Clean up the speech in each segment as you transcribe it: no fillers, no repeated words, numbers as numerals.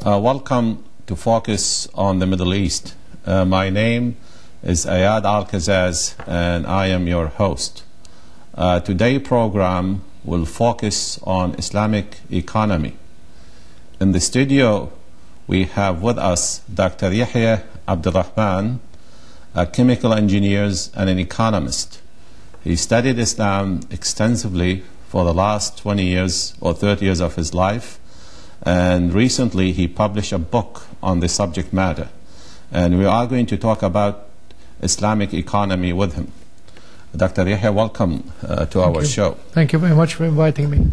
Welcome to Focus on the Middle East. My name is Ayad Al-Kazaz and I am your host. Today's program will focus on Islamic economy. In the studio we have with us Dr. Yahia Abdul Rahman, a chemical engineer and an economist. He studied Islam extensively for the last 20 years or 30 years of his life, and recently he published a book on the subject matter, and we are going to talk about Islamic economy with him. Dr. Yahya, welcome to our show. Thank you very much for inviting me.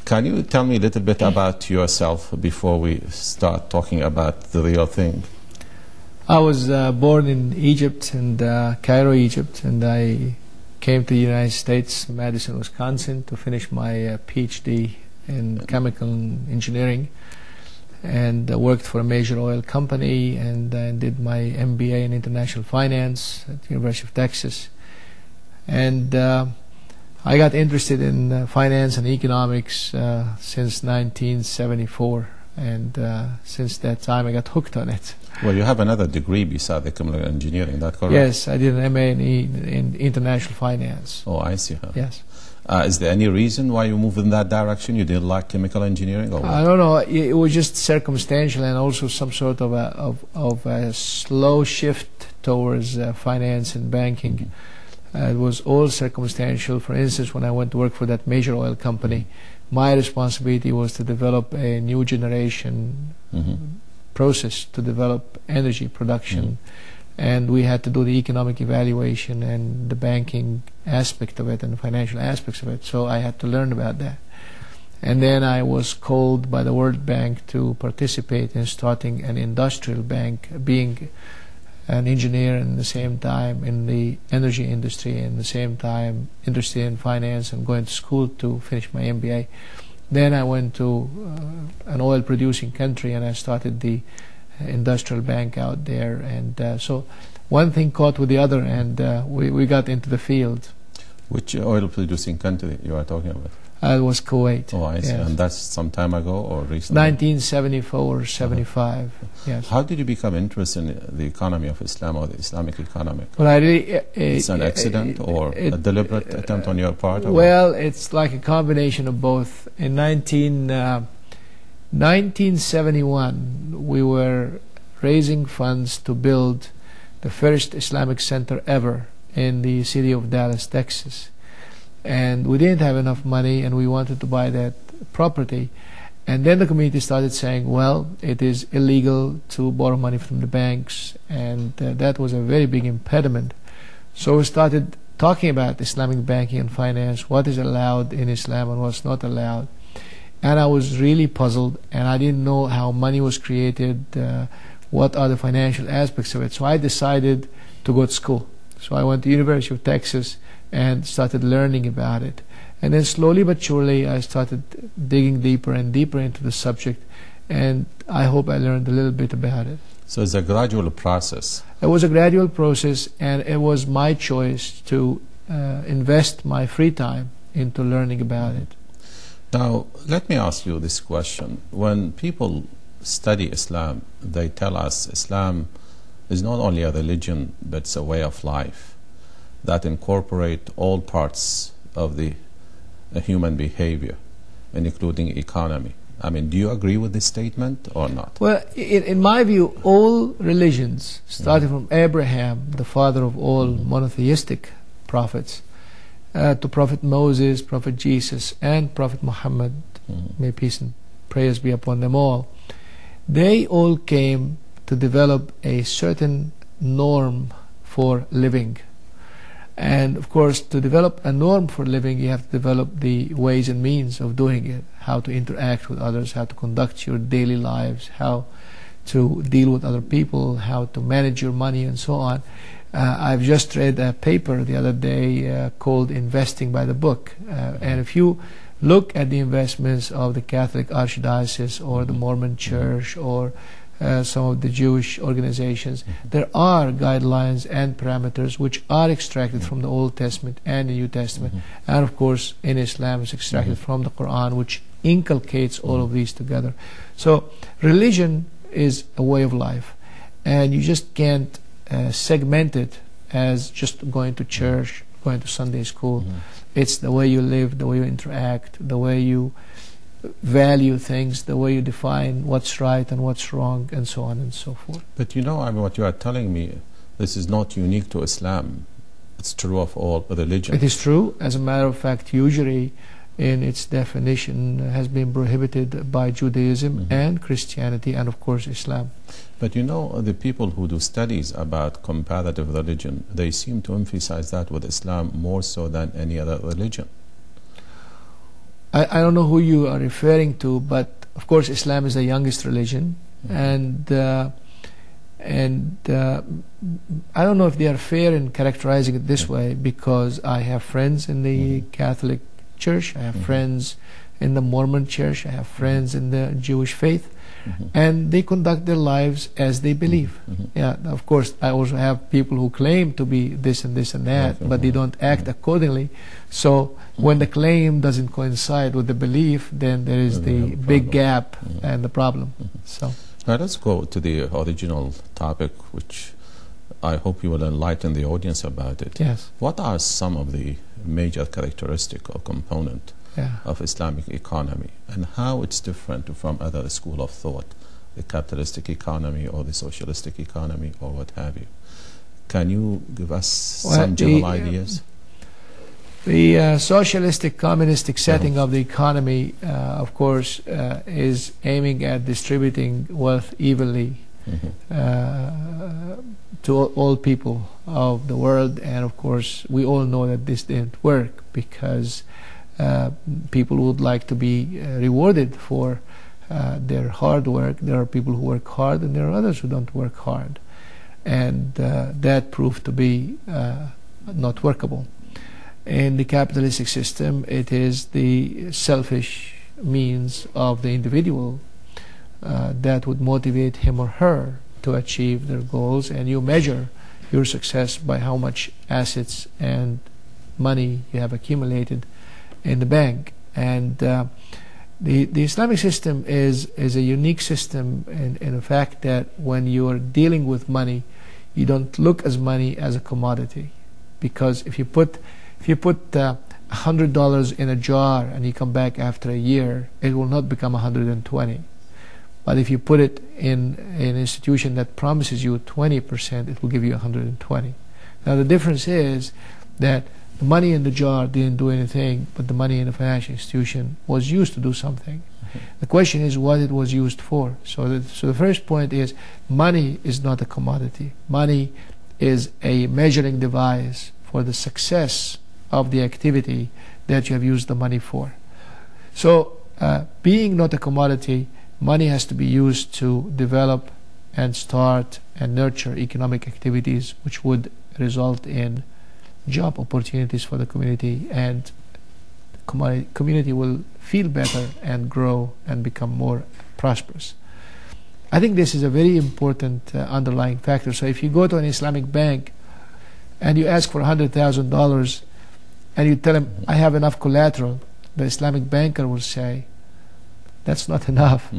Can you tell me a little bit about yourself before we start talking about the real thing? I was born in Egypt, and Cairo, Egypt, and I came to the United States, Madison, Wisconsin, to finish my PhD in chemical engineering, and worked for a major oil company, and did my MBA in international finance at the University of Texas. And I got interested in finance and economics since 1974, and since that time I got hooked on it. Well, you have another degree beside the chemical engineering, that correct? Yes, I did an MA in international finance. Oh, I see. Yes. Is there any reason why you moved in that direction? You didn't like chemical engineering? Or what? I don't know. It was just circumstantial, and also some sort of a slow shift towards finance and banking. It was all circumstantial. For instance, when I went to work for that major oil company, my responsibility was to develop a new generation process to develop energy production. And we had to do the economic evaluation and the banking aspect of it and the financial aspects of it. So I had to learn about that. And then I was called by the World Bank to participate in starting an industrial bank, being an engineer and at the same time in the energy industry, and at the same time interested in finance and going to school to finish my MBA. Then I went to an oil producing country and I started the industrial bank out there, and so one thing caught with the other, and we got into the field. Which oil producing country you are talking about? It was Kuwait. Oh, I see. Yes. And that's some time ago or recently? 1974, 75. Yes. How did you become interested in the economy of Islam or the Islamic economy? Well, I really, it's an accident or a deliberate attempt on your part? Well, it's like a combination of both. In 1971, we were raising funds to build the first Islamic center ever in the city of Dallas, Texas. And we didn't have enough money, and we wanted to buy that property. And then the community started saying, well, it is illegal to borrow money from the banks, and that was a very big impediment. So we started talking about Islamic banking and finance, what is allowed in Islam and what's not allowed. And I was really puzzled, and I didn't know how money was created, what are the financial aspects of it. So I decided to go to school. So I went to the University of Texas and started learning about it. And then slowly but surely I started digging deeper and deeper into the subject, and I hope I learned a little bit about it. So it's a gradual process. It was a gradual process, and it was my choice to invest my free time into learning about it. Now, let me ask you this question. When people study Islam, they tell us Islam is not only a religion, but it's a way of life that incorporate all parts of the human behavior, including economy. I mean, do you agree with this statement or not? Well, in my view, all religions, starting from Abraham, the father of all monotheistic prophets, to Prophet Moses, Prophet Jesus, and Prophet Muhammad, may peace and praise be upon them all, they all came to develop a certain norm for living. And of course, to develop a norm for living, you have to develop the ways and means of doing it, how to interact with others, how to conduct your daily lives, how to deal with other people, how to manage your money, and so on. I've just read a paper the other day called Investing by the Book. And if you look at the investments of the Catholic Archdiocese or the Mormon Church or some of the Jewish organizations, there are guidelines and parameters which are extracted from the Old Testament and the New Testament. And of course, in Islam, it's extracted from the Quran, which inculcates all of these together. So religion is a way of life, and you just can't segment it as just going to church, going to Sunday school. It's the way you live, the way you interact, the way you value things, the way you define what's right and what's wrong, and so on and so forth. But you know, I mean, what you are telling me, this is not unique to Islam. It's true of all religions. It is true. As a matter of fact, usury in its definition has been prohibited by Judaism and Christianity and, of course, Islam. But you know, the people who do studies about comparative religion, they seem to emphasize that with Islam more so than any other religion. I don't know who you are referring to, but of course Islam is the youngest religion, and I don't know if they are fair in characterizing it this way, because I have friends in the Catholic Church, I have friends in the Mormon Church, I have friends in the Jewish faith, and they conduct their lives as they believe. Yeah, of course, I also have people who claim to be this and this and that, but they don't act accordingly. So when the claim doesn't coincide with the belief, then there is the big gap and the problem. So now let's go to the original topic, which I hope you will enlighten the audience about it. Yes. What are some of the major characteristics or component of Islamic economy, and how it's different from other school of thought, the capitalistic economy or the socialistic economy or what have you? Can you give us some general ideas? The socialistic, communistic setting of the economy, of course, is aiming at distributing wealth evenly to all people of the world. And of course, we all know that this didn't work, because people would like to be rewarded for their hard work. There are people who work hard, and there are others who don't work hard. And that proved to be not workable. In the capitalistic system, it is the selfish means of the individual that would motivate him or her to achieve their goals, and you measure your success by how much assets and money you have accumulated in the bank. And the Islamic system is a unique system in the fact that when you are dealing with money, you don't look as money as a commodity, because if you put $100 in a jar and you come back after a year, it will not become 120. But if you put it in an institution that promises you 20%, it will give you 120. Now the difference is that the money in the jar didn't do anything, but the money in the financial institution was used to do something. The question is what it was used for. So the first point is, money is not a commodity. Money is a measuring device for the success of the activity that you have used the money for. So being not a commodity, money has to be used to develop and start and nurture economic activities which would result in job opportunities for the community, and the community will feel better and grow and become more prosperous. I think this is a very important underlying factor. So if you go to an Islamic bank and you ask for $100,000 and you tell him, I have enough collateral, the Islamic banker will say, that's not enough.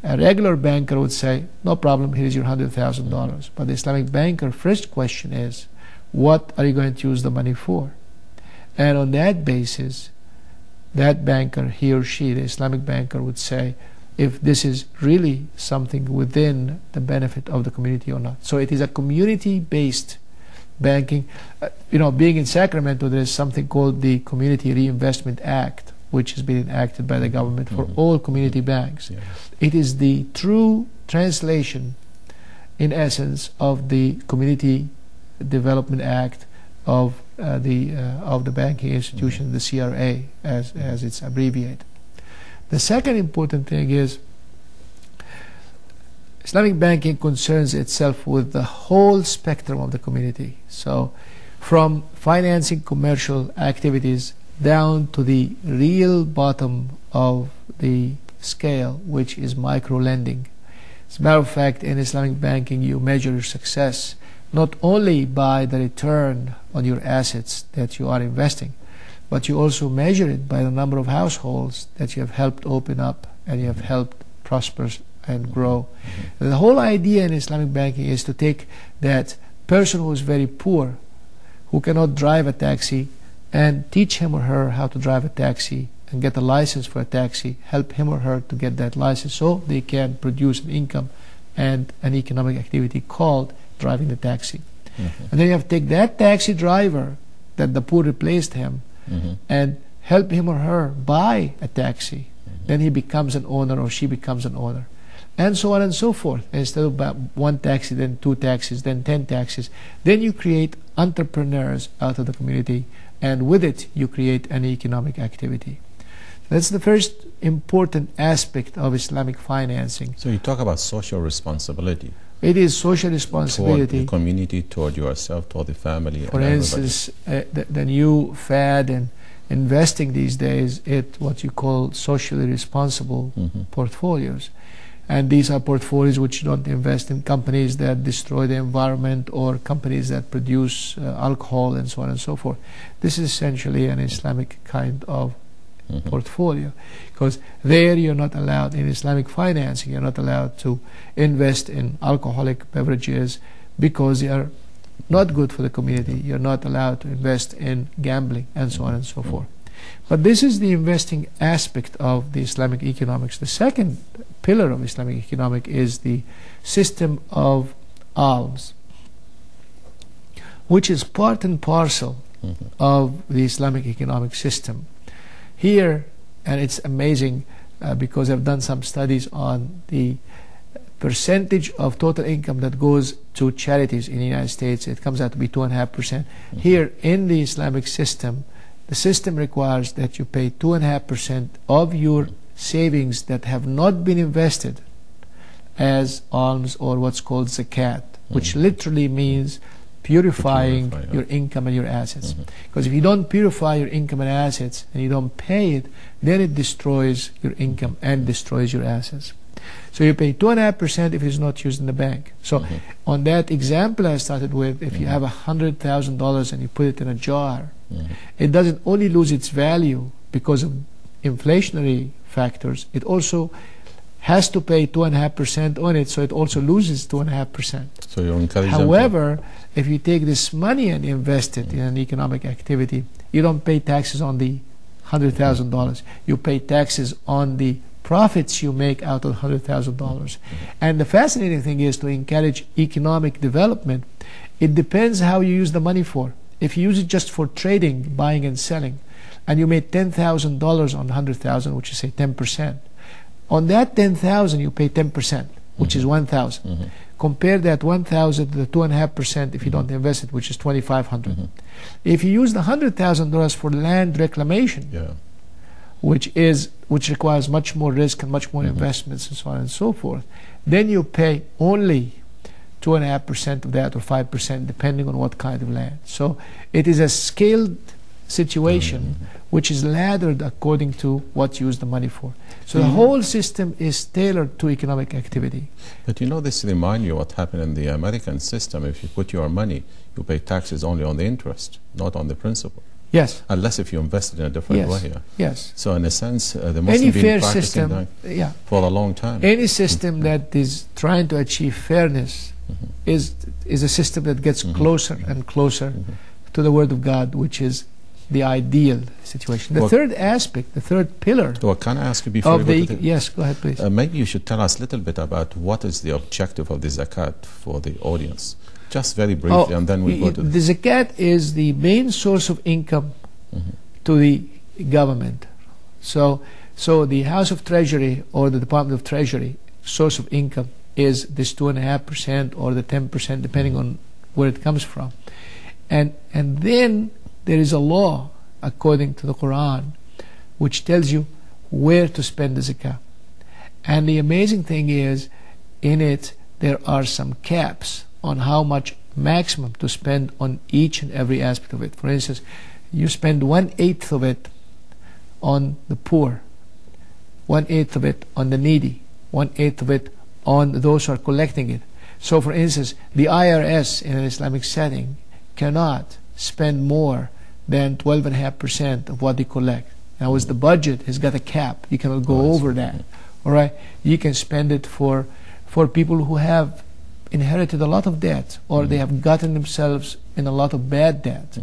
A regular banker would say, no problem, here is your $100,000. But the Islamic banker, first question is, what are you going to use the money for? And on that basis, that banker, he or she, the Islamic banker, would say if this is really something within the benefit of the community or not. So it is a community-based banking. Being in Sacramento, there is something called the Community Reinvestment Act, which has been enacted by the government for all community banks. It is the true translation, in essence, of the Community Development Act of the banking institution, the CRA, as it's abbreviated. The second important thing is Islamic banking concerns itself with the whole spectrum of the community. So from financing commercial activities down to the real bottom of the scale, which is micro-lending. As a matter of fact, in Islamic banking, you measure your success not only by the return on your assets that you are investing, but you also measure it by the number of households that you have helped open up and you have helped prosper and grow. The whole idea in Islamic banking is to take that person who is very poor, who cannot drive a taxi, and teach him or her how to drive a taxi and get a license for a taxi, help him or her to get that license so they can produce an income and an economic activity called driving the taxi. And then you have to take that taxi driver that the poor replaced him and help him or her buy a taxi. Then he becomes an owner or she becomes an owner. And so on and so forth. Instead of one taxi, then 2 taxis, then 10 taxis. Then you create entrepreneurs out of the community, and with it you create an economic activity. That's the first important aspect of Islamic financing. So you talk about social responsibility. It is social responsibility. Toward the community, toward yourself, toward the family. For instance, the new fad in investing these days is what you call socially responsible portfolios. And these are portfolios which don't invest in companies that destroy the environment or companies that produce alcohol and so on and so forth. This is essentially an Islamic kind of portfolio, because there you're not allowed, in Islamic financing, you're not allowed to invest in alcoholic beverages because they are not good for the community. You're not allowed to invest in gambling and so on and so forth. But this is the investing aspect of the Islamic economics. The second pillar of Islamic economic is the system of alms, which is part and parcel of the Islamic economic system. Here, and it's amazing because I've done some studies on the percentage of total income that goes to charities in the United States. It comes out to be 2.5%. Here in the Islamic system, the system requires that you pay 2.5% of your savings that have not been invested as alms, or what's called zakat, which literally means purifying your income and your assets. Because if you don't purify your income and assets and you don't pay it, then it destroys your income and destroys your assets. So you pay 2.5% if it's not used in the bank. So on that example I started with, if you have $100,000 and you put it in a jar, it doesn't only lose its value because of inflationary factors, it also has to pay 2.5% on it, so it also loses 2.5%. So you encourage However, if you take this money and invest it in an economic activity, you don't pay taxes on the $100,000. You pay taxes on the profits you make out of $100,000. And the fascinating thing is, to encourage economic development, it depends how you use the money for. If you use it just for trading, buying and selling, and you made $10,000 on $100,000, which is say 10%, on that 10,000 you pay 10%, which is 1,000. Compare that 1,000 to the 2.5% if you don't invest it, which is 2,500. If you use the $100,000 for land reclamation, which requires much more risk and much more investments and so on and so forth, then you pay only 2.5% of that, or 5%, depending on what kind of land. So it is a scaled situation which is laddered according to what you use the money for. So the whole system is tailored to economic activity. But you know, this reminds you what happened in the American system. If you put your money, you pay taxes only on the interest, not on the principal. Yes. Unless if you invest it in a different way. Yes. So in a sense, the Muslims have been practicing that for a long time. Any system that is trying to achieve fairness is a system that gets closer and closer to the Word of God, which is the ideal situation. The third aspect, the third pillar. Well, can I ask you before yes, go ahead, please. Maybe you should tell us a little bit about what is the objective of the zakat for the audience. Just very briefly, and then we go to the zakat is the main source of income to the government. So the House of Treasury or the Department of Treasury source of income is this 2.5% or the 10%, depending on where it comes from. And then there is a law, according to the Quran, which tells you where to spend the zakah. And the amazing thing is, in it, there are some caps on how much maximum to spend on each and every aspect of it. For instance, you spend 1/8 of it on the poor, 1/8 of it on the needy, 1/8 of it on those who are collecting it. So for instance, the IRS in an Islamic setting cannot spend more than 12.5% of what they collect. Now, as the budget has got a cap, you cannot go over that. all right? You can spend it for people who have inherited a lot of debt, or they have gotten themselves in a lot of bad debt,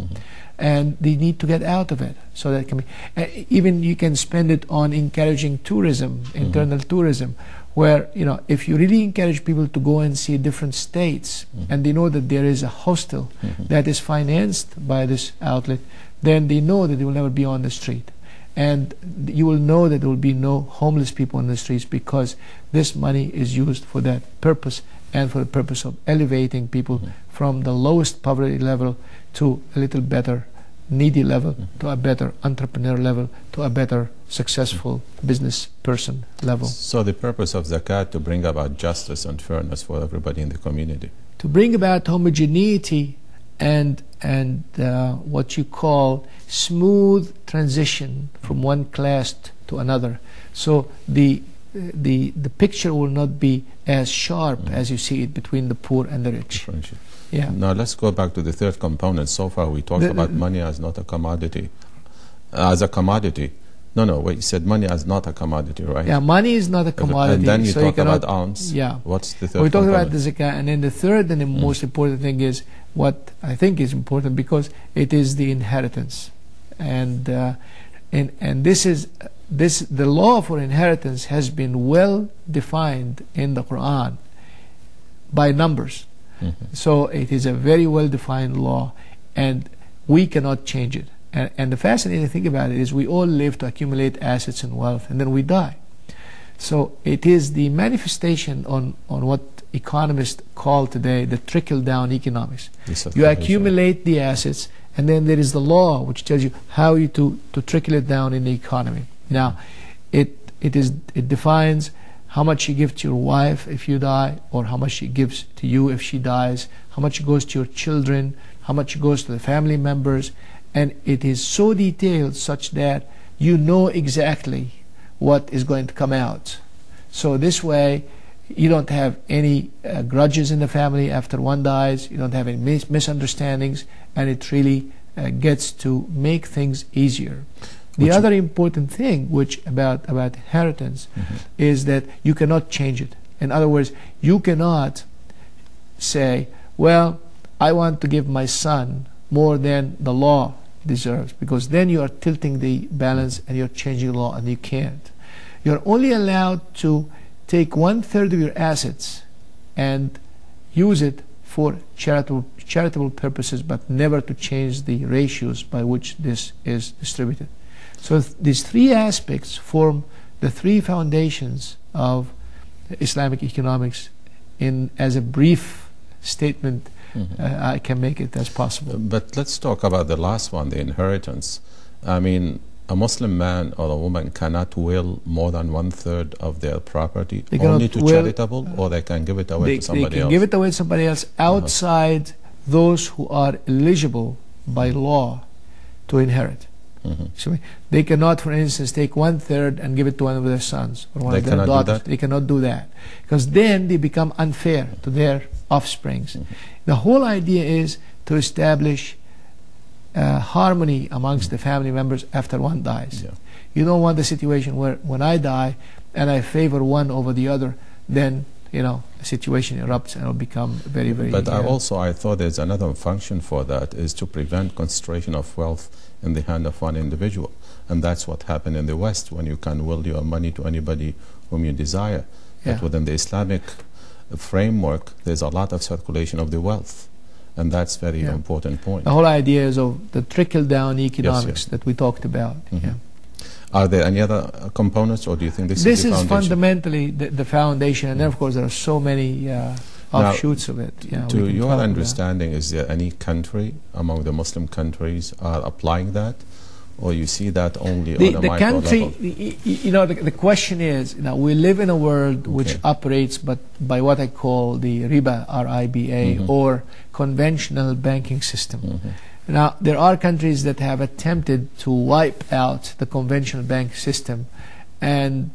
and they need to get out of it. So that can be, even you can spend it on encouraging tourism, internal tourism, where, you know, if you really encourage people to go and see different states, and they know that there is a hostel that is financed by this outlet, then they know that they will never be on the street. And you will know that there will be no homeless people on the streets, because this money is used for that purpose, and for the purpose of elevating people from the lowest poverty level to a little better needy level, to a better entrepreneur level, to a better successful business person level. So the purpose of zakat to bring about justice and fairness for everybody in the community. To bring about homogeneity and what you call smooth transition from one class to another. So the picture will not be as sharp as you see it between the poor and the rich. Yeah. Now let's go back to the third component. So far we talked about money as not a commodity. As a commodity. No, wait, you said money as not a commodity, right? Yeah, money is not a commodity. And then you so talk you cannot, about alms. Yeah. What's the third We talked component? about the zakah, and then the third and the most important thing is what I think is important, because it is the inheritance. And the law for inheritance has been well defined in the Quran by numbers. So it is a very well defined law, and we cannot change it. And the fascinating thing about it is we all live to accumulate assets and wealth, and then we die. So it is the manifestation on what economists call today the trickle-down economics. You accumulate the assets, and then there is the law which tells you how you to trickle it down in the economy. Now, it defines how much you give to your wife if you die, or how much she gives to you if she dies, how much goes to your children, how much goes to the family members, and it is so detailed such that you know exactly what is going to come out. So this way, you don't have any grudges in the family after one dies, you don't have any misunderstandings, and it really gets to make things easier. The other important thing about inheritance is that you cannot change it. In other words, you cannot say, well, I want to give my son more than the law deserves, because then you are tilting the balance and you're changing the law, and you can't. You're only allowed to take 1/3 of your assets and use it for charitable purposes, but never to change the ratios by which this is distributed. So these three aspects form the three foundations of Islamic economics. As a brief statement, I can make it as possible. But let's talk about the last one, the inheritance. I mean, a Muslim man or a woman cannot will more than 1/3 of their property only to charitable, or they can give it away to somebody else? They can give it away to somebody else outside those who are eligible by law to inherit. So they cannot, for instance, take 1/3 and give it to one of their sons or one of their daughters. They cannot do that, because then they become unfair to their offsprings. The whole idea is to establish harmony amongst the family members after one dies. You don't want the situation where when I die and I favor one over the other, then a situation erupts and it will become very, very... But I thought there's another function for that, is to prevent concentration of wealth in the hand of one individual. And that's what happened in the West, when you can will your money to anybody whom you desire. But within the Islamic framework, there's a lot of circulation of the wealth. And that's very important point. The whole idea is of the trickle-down economics that we talked about. Are there any other components, or do you think this is the foundation? This is fundamentally the foundation, and then of course there are so many offshoots of it. To your understanding, is there any country among the Muslim countries are applying that, or you see that only on a micro level? The question is, we live in a world which operates by what I call the riba, R-I-B-A, or conventional banking system. Now, there are countries that have attempted to wipe out the conventional bank system and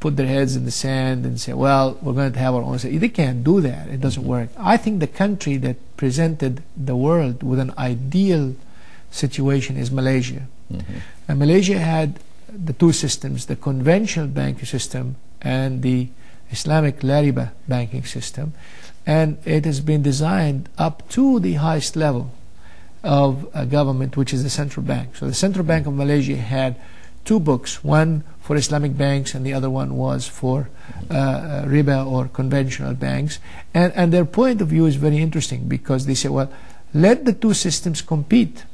put their heads in the sand and say, well, we're going to have our own system. They can't do that. It doesn't work. I think the country that presented the world with an ideal situation is Malaysia. And Malaysia had the two systems, the conventional banking system and the Islamic Lariba banking system, and it has been designed up to the highest level of government, which is the central bank. So the Central Bank of Malaysia had two books, one for Islamic banks and the other one was for riba or conventional banks. And their point of view is very interesting, because they say, well, let the two systems compete.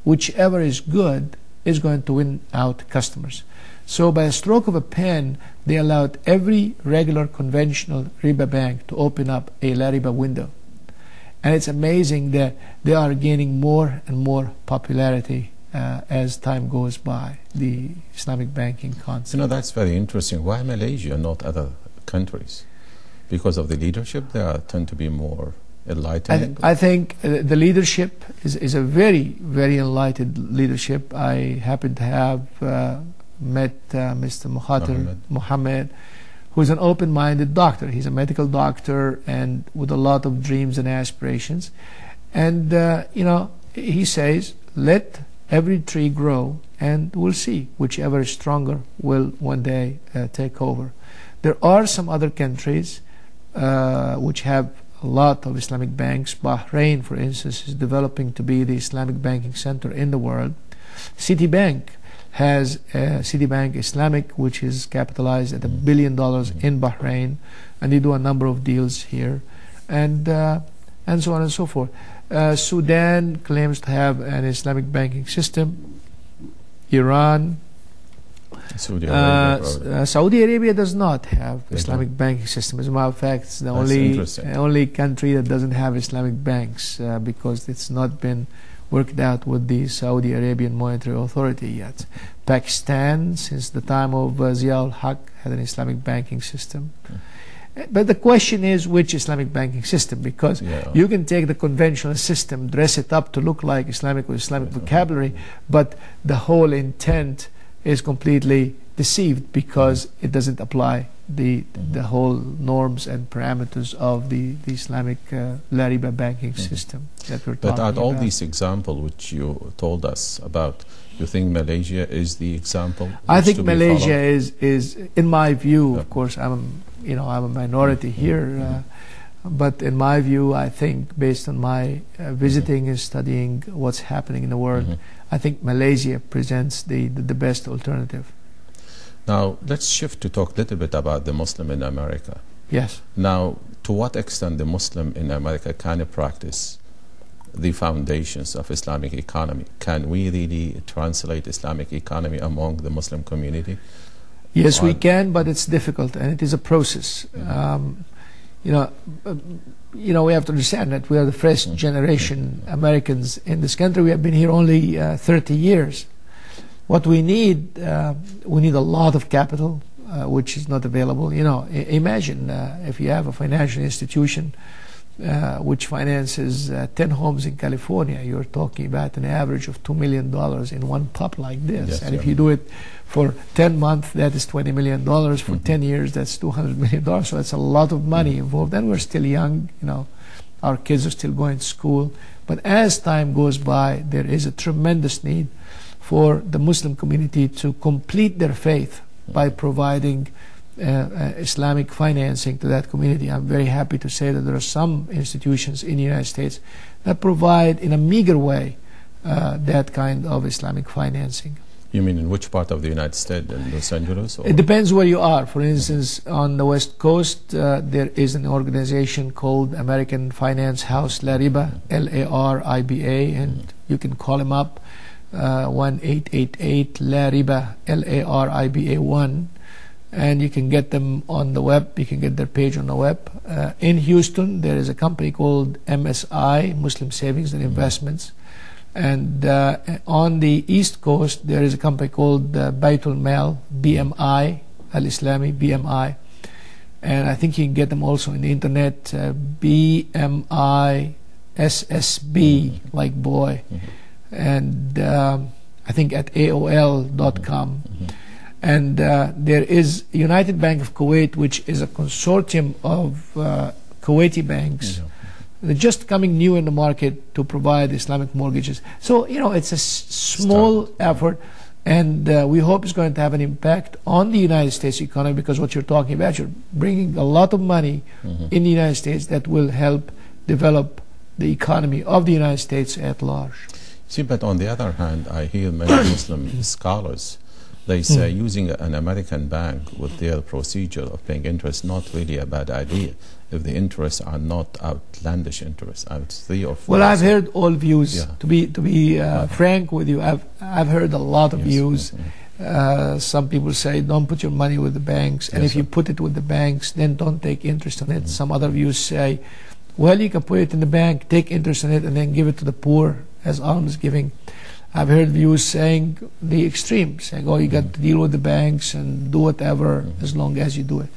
Whichever is good is going to win out customers. So by a stroke of a pen, they allowed every regular conventional riba bank to open up a Lariba window. And it's amazing that they are gaining more and more popularity as time goes by, the Islamic banking concept. You know, that's very interesting. Why Malaysia, not other countries? Because of the leadership, they tend to be more enlightened? I think the leadership is a very, very enlightened leadership. I happen to have met Mr. Muhammad, who's an open-minded doctor. He's a medical doctor and with a lot of dreams and aspirations. And, you know, he says, let every tree grow, and we'll see. Whichever is stronger will one day take over. There are some other countries which have a lot of Islamic banks. Bahrain, for instance, is developing to be the Islamic banking center in the world. Citibank has Citibank Islamic, which is capitalized at $1 billion in Bahrain, and they do a number of deals here, and so on and so forth. Sudan claims to have an Islamic banking system. Iran, Saudi Arabia does not have Islamic banking system. As a matter of fact, it's the only country that doesn't have Islamic banks because it's not been worked out with the Saudi Arabian Monetary Authority yet. Pakistan, since the time of Ziaul Haq, had an Islamic banking system. But the question is which Islamic banking system, because you can take the conventional system, dress it up to look like Islamic with Islamic vocabulary, but the whole intent is completely deceived because it doesn't apply the whole norms and parameters of the Islamic Lariba banking system that we're talking about. But all these examples which you told us about, you think Malaysia is the example? I think Malaysia is, in my view, of course, I'm a minority here, but in my view, I think based on my visiting and studying what's happening in the world, I think Malaysia presents the best alternative. Now, let's shift to talk a little bit about the Muslim in America. Yes. Now, to what extent the Muslim in America can practice the foundations of Islamic economy? Can we really translate Islamic economy among the Muslim community? Yes, we can, but it's difficult, and it is a process. We have to understand that we are the first generation Americans in this country. We have been here only 30 years. What we need a lot of capital, which is not available. Imagine if you have a financial institution which finances 10 homes in California, you're talking about an average of $2 million in one pop like this. Yes, and if you do it for 10 months, that is $20 million. For 10 years, that's $200 million. So that's a lot of money involved. And we're still young, our kids are still going to school. But as time goes by, there is a tremendous need for the Muslim community to complete their faith by providing Islamic financing to that community. I'm very happy to say that there are some institutions in the United States that provide in a meager way that kind of Islamic financing. You mean in which part of the United States? In Los Angeles? Or? It depends where you are. For instance, on the West Coast, there is an organization called American Finance House Lariba, L-A-R-I-B-A, and you can call them up, 1-888-LARIBA, L-A-R-I-B-A-1, and you can get them on the web. You can get their page on the web. In Houston, there is a company called MSI, Muslim Savings and Investments. And on the East Coast, there is a company called Baitul Mal, BMI, Al-Islami, BMI. And I think you can get them also on the internet, BMI SSB, like boy. And I think at AOL.com. And there is United Bank of Kuwait, which is a consortium of Kuwaiti banks. They're just coming new in the market to provide Islamic mortgages. So, it's a small effort, And we hope it's going to have an impact on the United States economy, because what you're talking about, you're bringing a lot of money in the United States that will help develop the economy of the United States at large. See, but on the other hand, I hear many Muslim scholars, they say using an American bank with their procedure of paying interest, not really a bad idea if the interests are not outlandish interests, 3 or 4. Well, I've heard all views. Yeah. To be frank with you, I've heard a lot of views. Some people say don't put your money with the banks, and if you put it with the banks, then don't take interest on it. Some other views say, well, you can put it in the bank, take interest on it, and then give it to the poor as almsgiving. I've heard views saying the extreme, saying, oh, you got to deal with the banks and do whatever as long as you do it.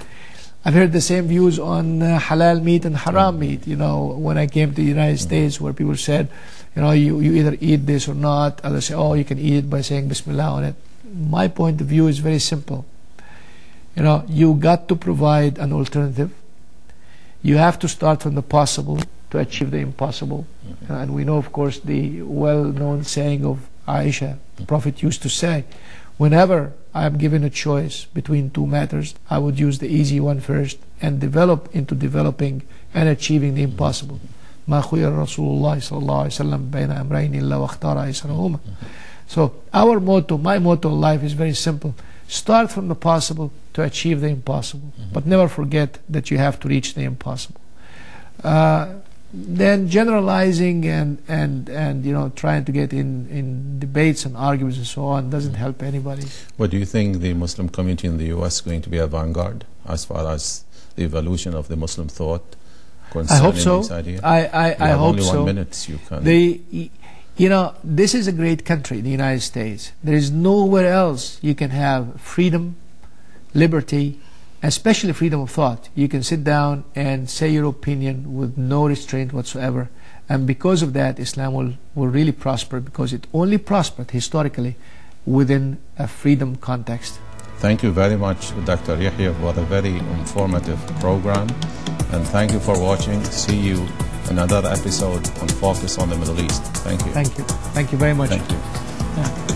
I've heard the same views on halal meat and haram meat. You know, when I came to the United States, where people said, you know, you either eat this or not. Others say, oh, you can eat it by saying Bismillah on it. My point of view is very simple. You know, you got to provide an alternative. You have to start from the possible to achieve the impossible. And we know, of course, the well-known saying of Aisha, the Prophet used to say, whenever I am given a choice between 2 matters, I would use the easy one first and develop into developing and achieving the impossible. ما خير رسول الله صلى الله عليه وسلم بين أمرين إلا واختار أيسرهما. So our motto, my motto in life is very simple. Start from the possible to achieve the impossible, but never forget that you have to reach the impossible. Then generalizing and you know, trying to get in debates and arguments and so on doesn't help anybody. What do you think the Muslim community in the U.S. is going to be a vanguard as far as the evolution of the Muslim thought concerning I hope so. this idea? I hope only so. 1 minute, you can. You know, this is a great country, the United States. There is nowhere else you can have freedom, liberty, especially freedom of thought. You can sit down and say your opinion with no restraint whatsoever. And because of that, Islam will really prosper, because it only prospered historically within a freedom context. Thank you very much, Dr. Yahia, for a very informative program. And thank you for watching. See you another episode on Focus on the Middle East. Thank you. Thank you. Thank you very much. Thank you. Yeah.